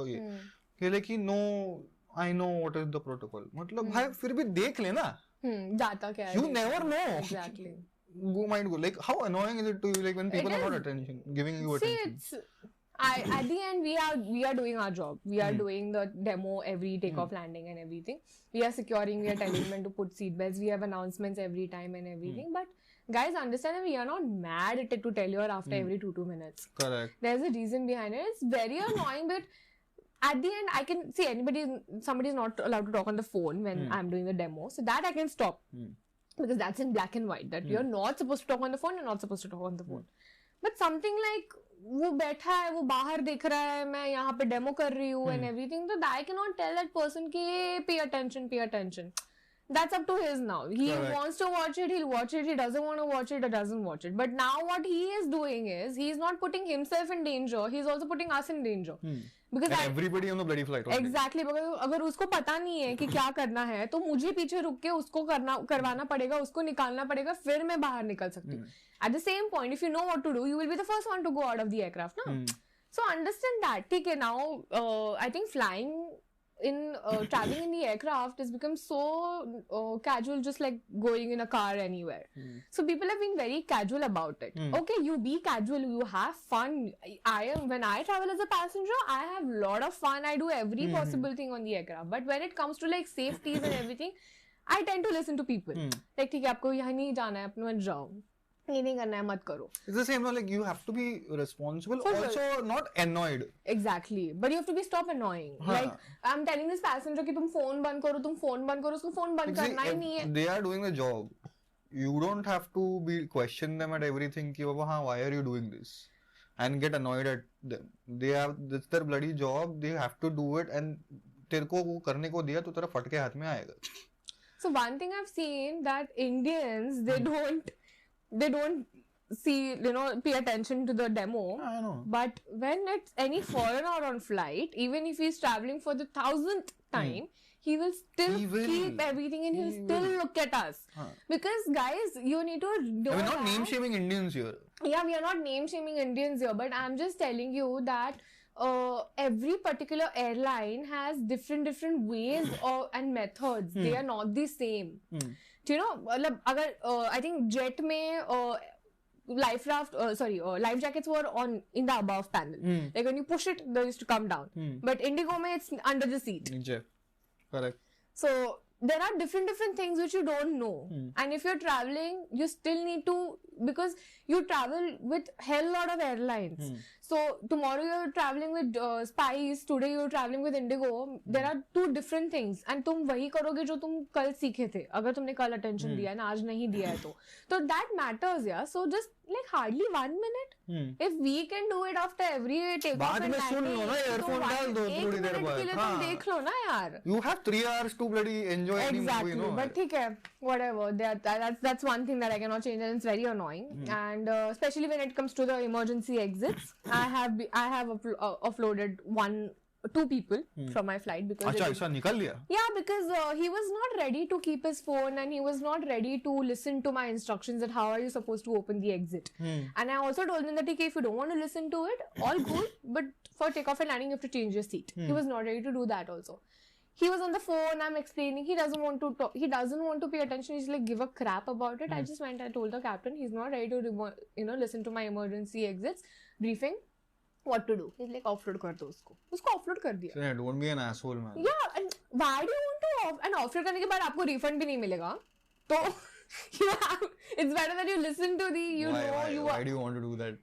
कि like no I know what is the protocol. मतलब भाई फिर भी देख लेना. जाता क्या है. You never know. Exactly. Go might go. Like how annoying is it to you like when people are not attention giving you attention. See, at the end we are doing our job. We are doing the demo every takeoff landing and everything. We are securing, we are telling them to put seat belts. We have announcements every time and everything. But guys, understand that we are not mad at it to tell you after every 2 minutes. Correct. There's a reason behind it. It's very annoying, but at the end I can see somebody is not allowed to talk on the phone when I'm doing the demo. So that I can stop. Because that's in black and white that you're not supposed to talk on the phone, you're not supposed to talk on the phone. But something like वो बैठा है वो बाहर देख रहा है मैं यहाँ पे डेमो कर रही हूँ and everything, so I cannot tell that person कि pay attention. That's up to his now. He wants to watch it, he'll watch it. He doesn't want to watch it, he doesn't watch it. But now what he is doing is he's not putting himself in danger, he's also putting us in danger. Because everybody on the bloody flight. Exactly. because अगर उसको पता नहीं है कि क्या करना है तो मुझे पीछे रुक के उसको करवाना पड़ेगा, उसको निकालना पड़ेगा, फिर मैं बाहर निकल सकती हूँ. At the same point, if you know what to do, you will be the first one to go out of the aircraft, na? So understand that. Okay, now I think flying in traveling in the aircraft has become so casual, just like going in a car anywhere. So people have been very casual about it. Okay, you be casual, you have fun. When I travel as a passenger, I have a lot of fun. I do every possible thing on the aircraft. But when it comes to like safeties and everything, I tend to listen to people. Like, ठीक है आपको यहाँ नहीं जाना है, अपने मत जाओ. ये नहीं करना है, मत करो. It's the same, like you have to be responsible, also not annoyed. Exactly, but you have to be stop annoying. Like I'm telling this passenger कि तुम फोन बंद करो, उसको फोन बंद करना ही नहीं है. They are doing the job. You don't have to be question them at everything कि बाबा हाँ why are you doing this and get annoyed at them. That's their bloody job. They have to do it and तेरे को वो करने को दिया तो तेरा फट के हाथ में आएगा. So one thing I've seen that Indians they don't see, pay attention to the demo. I know. But when it's any foreigner on flight, even if he's traveling for the 1000th time, he will still keep everything and he'll still look at us. Because guys, you need to know we're not name shaming Indians here. Yeah, we are not name shaming Indians here, but I'm just telling you that every particular airline has different ways and methods. They are not the same. Do you know, अगर I think jet में life jackets were in the above panel. Like when you push it, they used to come down. But Indigo mein it's under the seat. Correct. So there are different things which you don't know. And if you're traveling, you still need to, because you travel with hell lot of airlines. So tomorrow you're traveling with Spice, today you're traveling with Indigo. There are two different things. And तुम वही करोगे जो तुम कल सीखे थे. अगर तुमने कल attention दिया है ना, आज नहीं दिया है तो. So that matters, yeah. So just like hardly 1 minute. If we can do it after every takeoff and landing, सुन लो ना, earphone डाल दो थोड़ी देर बाद. के लिए तुम देख लो ना यार. You have 3 hours to bloody enjoy any movie, you know. But ठीक है, whatever. That's one thing that I cannot change, and it's very annoying. And especially when it comes to the emergency exits, I have offloaded 2 people from my flight because अच्छा निकाल लिया. Yeah, because he was not ready to keep his phone and he was not ready to listen to my instructions that how are you supposed to open the exit. And I also told him that okay, if you don't want to listen to it, all good, but for takeoff and landing you have to change your seat. He was not ready to do that also. He was on the phone, I'm explaining, he doesn't want to talk, he doesn't want to pay attention, he's like give a crap about it. I just went, I told the captain, he's not ready to listen to my emergency exits briefing. What to do? He's like offload कर दो उसको offload कर दिया. Yeah, don't be an asshole, man. Yeah, and why do you want to and offload करने के बाद आपको refund भी नहीं मिलेगा. तो it's better that you listen to why do you want to do that?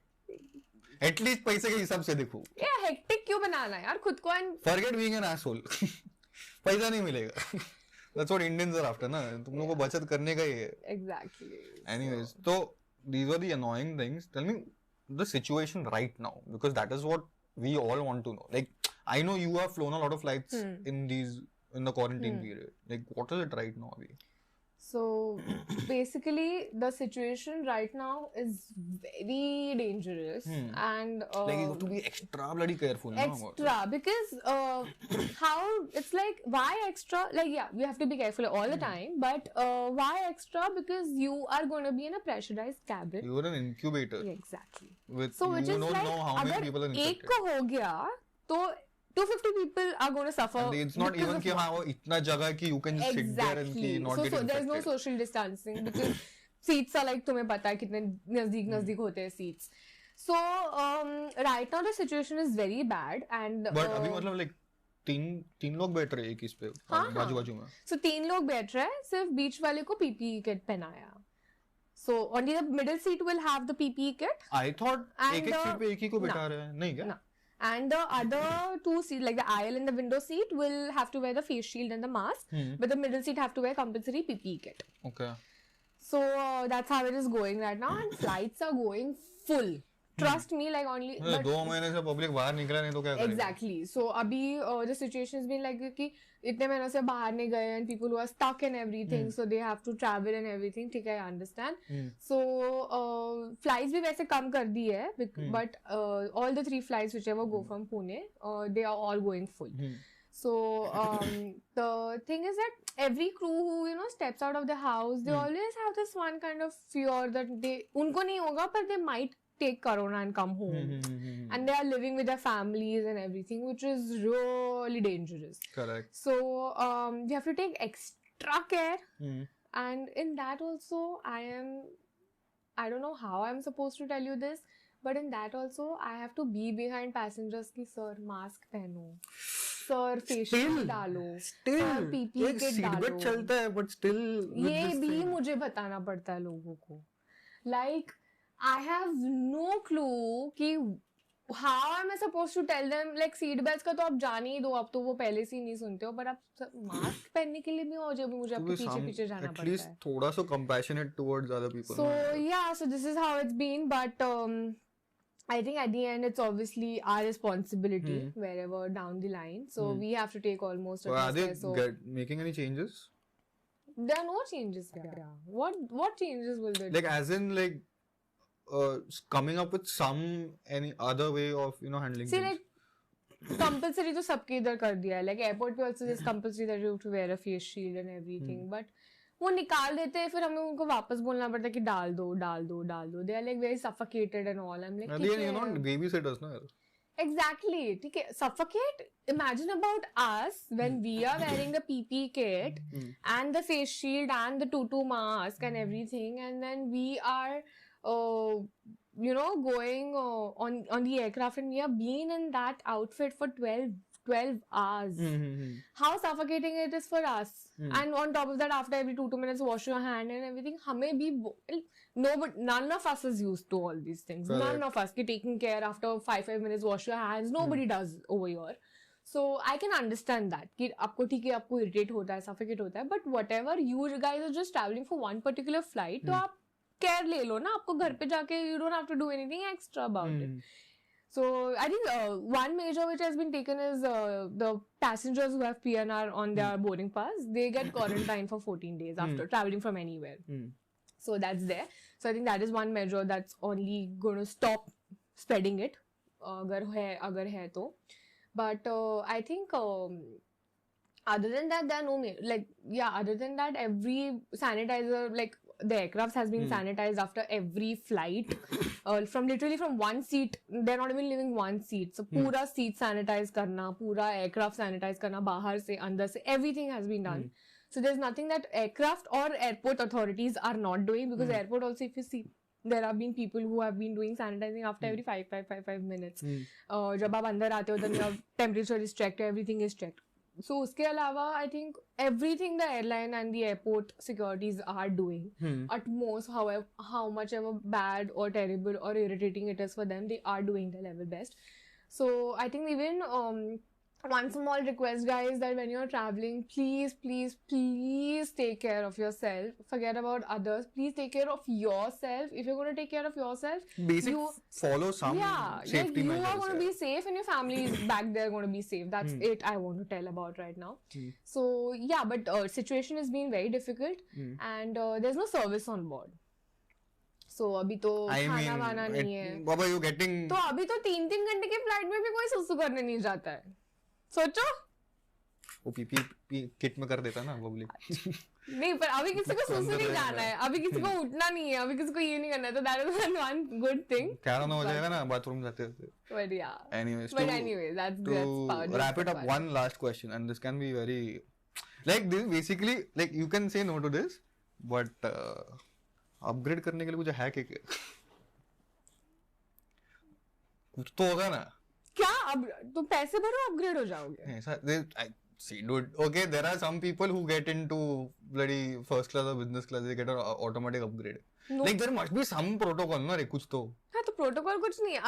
At least पैसे के हिसाब से देखो. Yeah, hectic क्यों बनाना है यार खुद को and forget being an asshole. पैसा नहीं मिलेगा. That's what Indians are after ना. तुम लोगों को बचत करने का ही है. Exactly. Anyways, तो these were the annoying things. Tell me the situation right now, because that is what we all want to know. Like, I know you have flown a lot of flights in the quarantine period. Like, what is it right now, Abhi? So basically, the situation right now is very dangerous, and Like, you have to be extra bloody careful. No? extra because how it's like, why extra? Like, yeah, we have to be careful all the time, but why extra? Because you are going to be in a pressurized cabin. You are an incubator. Yeah, exactly. With, So you which is don't like, know how many people are एक infected. को हो गया तो 250 people are going to suffer. And it's not because even of कि हाँ वो इतना जगह कि you can just sit there and कि not so get infected. there's no social distancing because seats are like, तुम्हें पता है कितने नजदीक होते हैं seats. So right now the situation is very bad and But अभी मतलब like तीन लोग बैठ रहे हैं एक इस पे बाजू में. So 3 लोग बैठ रहे हैं, सिर्फ बीच वाले को PPE kit पहनाया. So only the middle seat will have the PPE kit. I thought एक सीट पे एक ही को बैठा रहे हैं, नहीं क्या? No. And the other 2 seats, like the aisle and the window seat, will have to wear the face shield and the mask, but the middle seat have to wear compulsory PPE kit. Okay. So that's how it is going right now, and flights are going full. Trust me, like only. But 2 महीने से public बाहर निकला नहीं तो क्या करेगा? Exactly. So अभी the situation has been like कि इतने महीनों से बाहर नहीं गए and people who are stuck and everything, so they have to travel and everything. ठीक है, I understand. So flights भी वैसे कम कर दी है, but all the 3 flights whichever go from Pune, they are all going full. So the thing is that every crew who steps out of the house, they always have this one kind of fear that उनको नहीं होगा, but they might take corona and come home, and they are living with their families and everything, which is really dangerous. Correct. So you have to take extra care, and in that also I don't know how I'm supposed to tell you this, but in that also I have to be behind passengers ki sir mask pehno, sir face shield डालो, sir PPE kit डालो. Seat चलता है, but still ये भी मुझे बताना पड़ता है लोगों को. Like I have no clue कि how am I supposed to tell them, like seat belts का तो आप जान ही दो, अब तो वो पहले से ही नहीं सुनते हो, पर आप मास्क पहनने के लिए भी मुझे आपके पीछे जाना पड़ता है. At least थोड़ा सा compassionate towards other people. So yeah, so this is how it's been, but I think at the end it's obviously our responsibility wherever down the line. So we have to take almost. So are they making any changes? There are no changes. Yeah. What changes will they? Like as in like. Coming up with any other way of handling See, things. like compulsory तो सबके इधर कर दिया है. Like airport पे also is compulsory that you have to wear a face shield and everything. But वो निकाल देते हैं, फिर हमें उनको वापस बोलना पड़ता है कि डाल दो. They are like very suffocated and all. I'm like, you're not babysitters, no? Exactly. ठीक है, suffocate. Imagine about us when we are wearing the PPE kit and the face shield and the tutu mask and everything, and then we are going on the aircraft and we have been in that outfit for 12 hours. How suffocating it is for us. And on top of that, after every 2 minutes wash your hand and everything, हमें भी but none of us is used to all these things. Correct. None of us taking care after 5 minutes wash your hands. Nobody does over here. So I can understand that कि आपको ठीक है, आपको irritate होता है, suffocate होता है, but whatever, you guys are just traveling for one particular flight, तो आप care ले लो ना, आपको घर पे जाके you don't have to do anything extra about it. So I think one measure which has been taken is the passengers who have PNR on their boarding pass, they get quarantined for 14 days after traveling from anywhere. So that's there. So I think that is one measure that's only going to stop spreading it, अगर है तो. But I think other than that, there are no other than that, every sanitizer, like the aircraft has been sanitized after every flight. From one seat, they're not even leaving one seat. So पूरा seat sanitize करना, पूरा aircraft sanitize करना, बाहर से अंदर से, everything has been done. So there's nothing that aircraft or airport authorities are not doing, because airport also, if you see, there have been people who have been doing sanitizing after every 5 minutes. जब आप अंदर आते हो, then your temperature is checked, everything is checked. So उसके अलावा, I think everything the airline and the airport securities are doing, at most, how much ever bad or terrible or irritating it is for them, they are doing their level best. So I think even one small request, guys, that when you're traveling, please, please, please take care of yourself. Forget about others. Please take care of yourself. If you're going to take care of yourself, Basic follow some yeah, safety like you measures. are going to be safe and your family is back there going to be safe. That's it I want to tell about right now. So yeah, but situation has been very difficult and there's no service on board. So अभी तो खाना वाना नहीं है. Baba, you getting? तो अभी तो 3-3 घंटे की फ्लाइट में भी कोई सुसु करने नहीं जाता है. सोचो. वो पीपी किट में कर देता ना पब्लिक. नहीं पर अभी किसी को सुसु नहीं जाना है. अभी किसी को उठना नहीं है. अभी किसी को ये नहीं करना है. तो that is one good thing. क्या ना हो जाएगा ना बाथरूम जाते जाते. But yeah. Anyways, that's to wrap it up, one last question, and this can be very like this. Basically, like you can say no to this, but upgrade करने के लिए कुछ है क्या? कुछ तो होगा ना. क्या अब तुम पैसे भरो अपग्रेड हो जाओगे? ऐसा see, dude. Okay, there are some people who get into bloody first class or business class. They get an automatic upgrade. No. Like there must be some protocol, ना रे कुछ तो. हाँ तो प्रोटोकॉल कुछ नहीं है.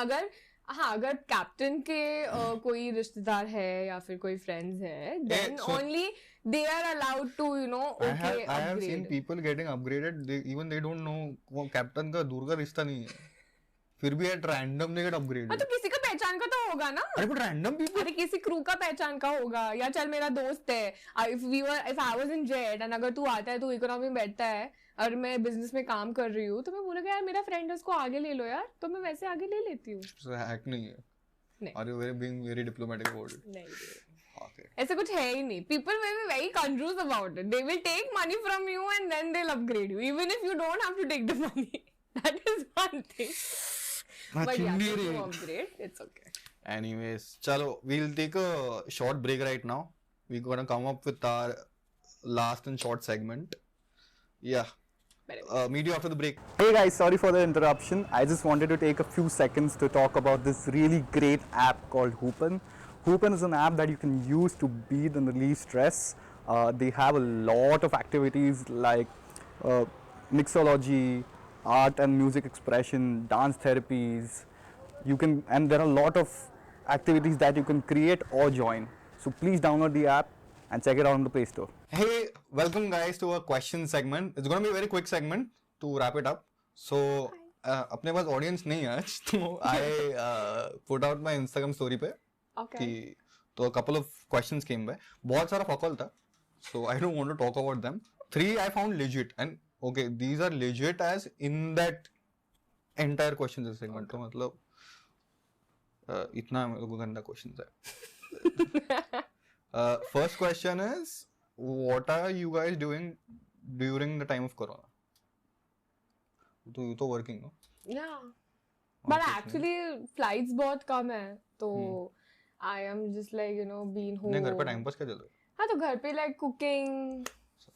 अगर कैप्टन के कोई रिश्तेदार है या फिर कोई फ्रेंड्स है, then only they are allowed to, you know, okay, I have seen people getting upgraded. Even they don't know वो कैप्टन का दूर का रिश्ता नहीं है. फिर भी at random they get upgraded. हाँ तो किसी का पहचान का तो होगा ना. अरे but random people. अरे किसी क्रू का पहचान का होगा या चल मेरा दोस्त है. If I was in jet and अगर तू आता है तू इकोनॉमी में बैठता है और मैं बिजनेस में काम कर रही हूँ तो मैं बोलेगा यार मेरा फ्रेंड है उसको आगे ले लो यार. तो मैं वैसे आगे ले लेती हूँ. हैक नहीं है. नहीं. Are you being very diplomatic about it? नहीं. Okay. ऐसा कुछ है ही नहीं. People will be very confused about it. They will take money from you and then they'll upgrade you even if you don't have to take the money. That is one thing. But yeah, if you upgrade, it's okay. Anyways, chalo, we'll take a short break right now. We're gonna come up with our last and short segment. Yeah. Meet you after the break. Hey guys, sorry for the interruption. I just wanted to take a few seconds to talk about this really great app called Hoopen. Hoopen is an app that you can use to breathe and relieve stress. They have a lot of activities like mixology, art and music expression, dance therapies. And there are a lot of activities that you can create or join. So please download the app and check it out on the Play Store. Hey, welcome guys to our question segment. It's going to be a very quick segment to wrap it up. So, अपने पास audience नहीं है आज, तो I put out my Instagram story पे. Okay. तो a couple of questions came by. बहुत सारा फकल था. So I don't want to talk about them. 3 I found legit and okay, these are legit as in that entire questions segment. तो मतलब इतना मेरे को गंदा questions है. First question is, what are you guys doing during the time of Corona? तो you तो working no? Yeah. But actually flights बहुत कम है तो I am just like you know being home. नहीं घर पे time pass क्या चल रहा है? हाँ तो घर पे like cooking.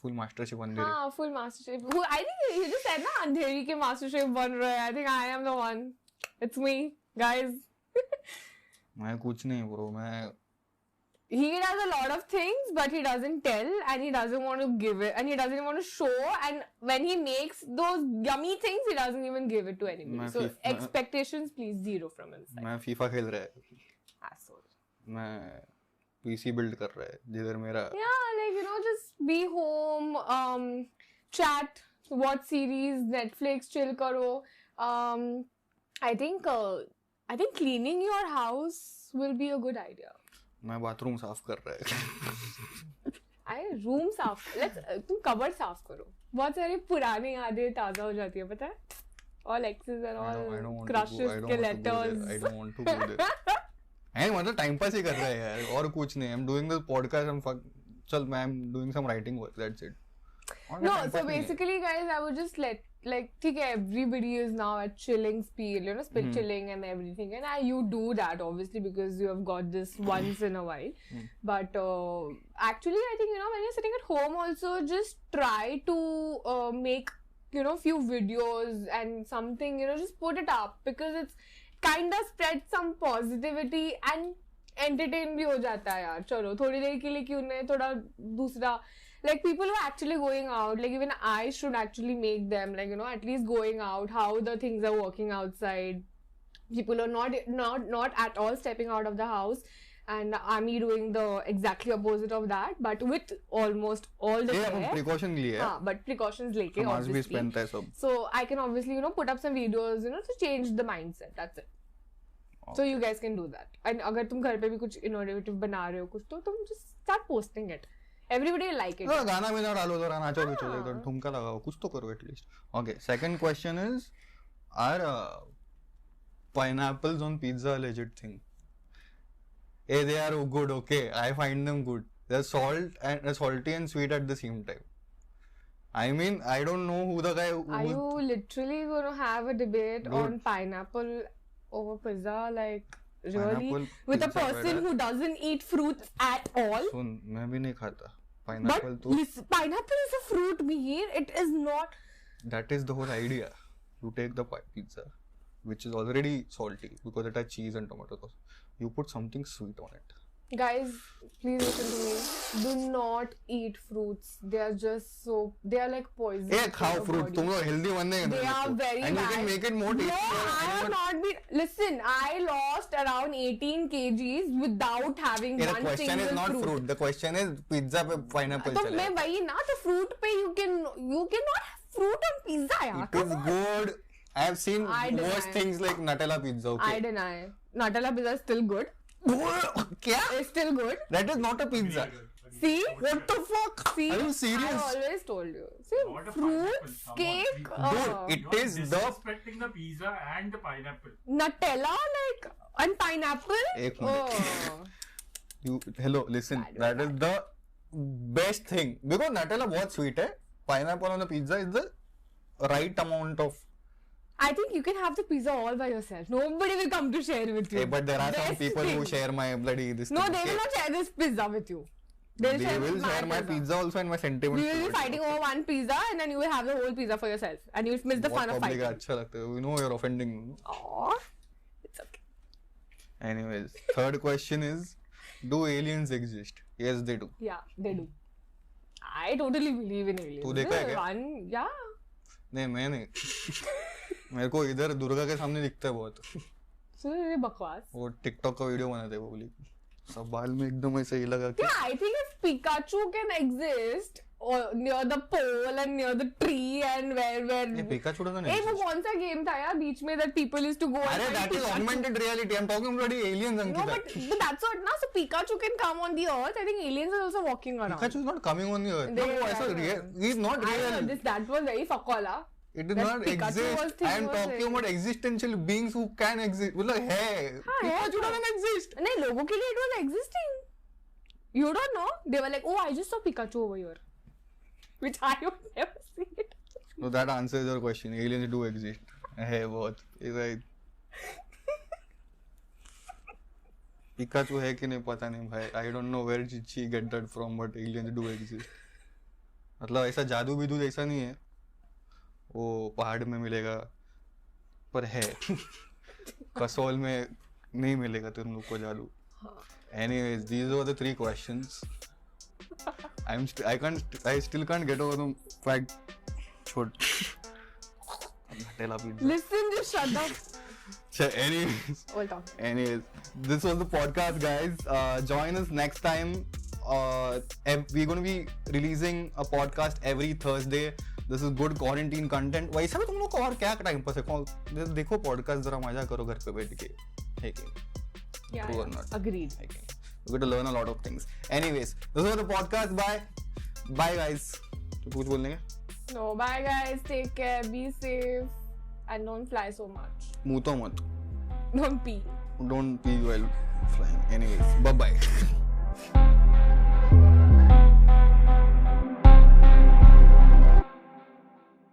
Full mastership बन रही है. हाँ full mastership. I think you just said ना अंधेरी के mastership बन रहा है. I think I am the one. It's me, guys. मैं कुछ नहीं bro, मैं he does a lot of things but he doesn't tell and he doesn't want to give it and he doesn't want to show, and when he makes those yummy things he doesn't even give it to anybody. So expectations please zero from inside. मैं FIFA खेल रहा है. Asshole. मैं PC build कर रहा है जिधर मेरा yeah, like you know just be home, chat, watch series, Netflix, chill karo. I think cleaning your house will be a good idea. मैं बाथरूम साफ कर रहा है. अरे रूम साफ तुम कबर्ड साफ करो. बहुत सारी पुरानी यादें ताजा हो जाती है पता है. All exes and all crushes, skeletons. I don't want to go there. है मतलब टाइम पास ही कर रहा है यार और कुछ नहीं. I'm doing this podcast. चल मैं I'm doing some writing work. That's it. No, so basically guys I would just ठीक है, everybody is now at chilling speed, you know, chilling and everything, and you do that obviously because you have got this once in a while. But actually I think you know when you're sitting at home also just try to make you know few videos and something, you know, just put it up because it's kind of spread some positivity and entertain भी हो जाता है यार. चलो थोड़ी देर के लिए क्यों नहीं, थोड़ा दूसरा like people who are actually going out, like even I should actually make them like you know at least going out, how the things are working outside. People are not at all stepping out of the house. and I'm doing the exactly opposite of that, but with almost all the ये care. अपन precaution लिए है. हाँ, but precautions लेके हम आज भी obviously. पहनते हैं सब. So I can obviously put up some videos to change the mindset. That's it. So you guys can do that. And अगर तुम घर पे भी कुछ innovative बना रहे हो कुछ तो तुम just start posting it. Everybody will like it. गाना भी ना डालो जरा नाचो बिचो इधर ठुमका लगाओ कुछ तो करो at least. Okay, second question is, are pineapples on pizza a legit thing? Hey, they are good, okay. I find them good. They're salty and sweet at the same time. I mean, I don't know who the guy. Are you literally going to have a debate Dude. on pineapple over pizza? Like, really? Pineapple With a pizza person better. who doesn't eat fruits at all? सुन, मैं भी नहीं खाता. But Pineapple तो. listen, pineapple is a fruit, Mihir. It is not. That is the whole idea. You take the pizza, which is already salty because it has cheese and tomato sauce. You put something sweet on it. Guys, please listen to me. Do not eat fruits. They are just so. They are like poison. Hey, to खाओ your fruit. body. तुम लोग healthy बनने के They लिए are देखो. very And bad. you can make it more tasty. No, I and have more- not been. Listen, I lost around 18 kgs without having Yeah, the one question single is not fruit. The question is pizza पे pineapple तो चलेगा. मैं वही ना तो fruit पे you cannot have fruit on pizza यार. It is good. I have seen I deny. worse things like Nutella pizza. I Okay. deny. Nutella pizza is still good. क्या? It's still good. That is not a pizza. See? What the fuck? See? Are you serious? I always told you. See, Not a fruits, pineapple, cake, come on, Dude, it is the. disrespecting the pizza and the pineapple. Nutella like and pineapple. एक minute. Oh. You hello, listen. Bad, That is the best thing because Nutella बहुत sweet है. Pineapple on the pizza is the right amount of. I think you can have the pizza all by yourself. Nobody will come to share with you. Hey, but there are some Best people who thing. share my bloody this. No, thing, they okay? will not share this pizza with you. They They'll will share my pizza also and my sentiments. We will be towards it. fighting over one pizza and then you will have the whole pizza for yourself. And you'll miss the बहुत fun of public है, fighting. अच्छा लगता है. You know you're offending. Aww. It's okay. Anyways, third question is, do aliens exist? Yes, they do. Yeah, they do. I totally believe in aliens. तू देखा है क्या? One, yeah. नहीं मैं नहीं. मेरे को इधर दुर्गा के सामने दिखता है बहुत. So ये बकवास. वो टिकटॉक का वीडियो बनाते हैं वो बोली. सब बाल में एकदम ऐसे ही लगा के. Yeah, I think if Pikachu can exist or near the pole and near the tree and where ये पिकाचू का ए नहीं. वो कौन सा गेम था यार बीच में that people used to go and अरे find that is Pikachu. augmented reality. I'm talking about aliens, No, Ankita. but that's what now. So Pikachu can come on the earth. I think aliens are also walking around. Pikachu is not coming on the earth. No, They वो ऐसा are. real. He is not I know real. this. That was very fuckola. It does that not Pikachu was exist. thing I am was talking very- about existential beings who can exist. मतलब है. हाँ, है Pikachu तो। doesn't exist. नहीं लोगों के लिए it was existing. You don't know. They were like, oh, I just saw Pikachu over here, which I would never see it. So that answers your question. Aliens do exist. है बहुत. Right. Pikachu है कि नहीं पता नहीं भाई. I don't know where did she get that from, but aliens do exist. मतलब ऐसा जादू बिदू जैसा नहीं है. वो पहाड़ में मिलेगा पर है. कसौल में नहीं मिलेगा तुम लोग को जादू. Anyways, these were the 3 questions. I still can't get over the fact. Chhod. Nutella pizza. Listen, just shut up. So anyways, this was the podcast, guys. Join us next time. We're going to be releasing a podcast every Thursday. This is good quarantine content. वैसे भी तुम लोग को और क्या time pass है? देखो podcast जरा मजा करो घर पे बैठ के. है कि Yeah, True or yeah. not? Agreed. Okay. We're going to learn a lot of things. Anyways, this was the podcast. Bye guys. तो कुछ बोलने का? No, bye guys. Take care. Be safe. And don't fly so much. मुँह तो मत. Don't pee. Don't pee while flying. Anyways, bye bye.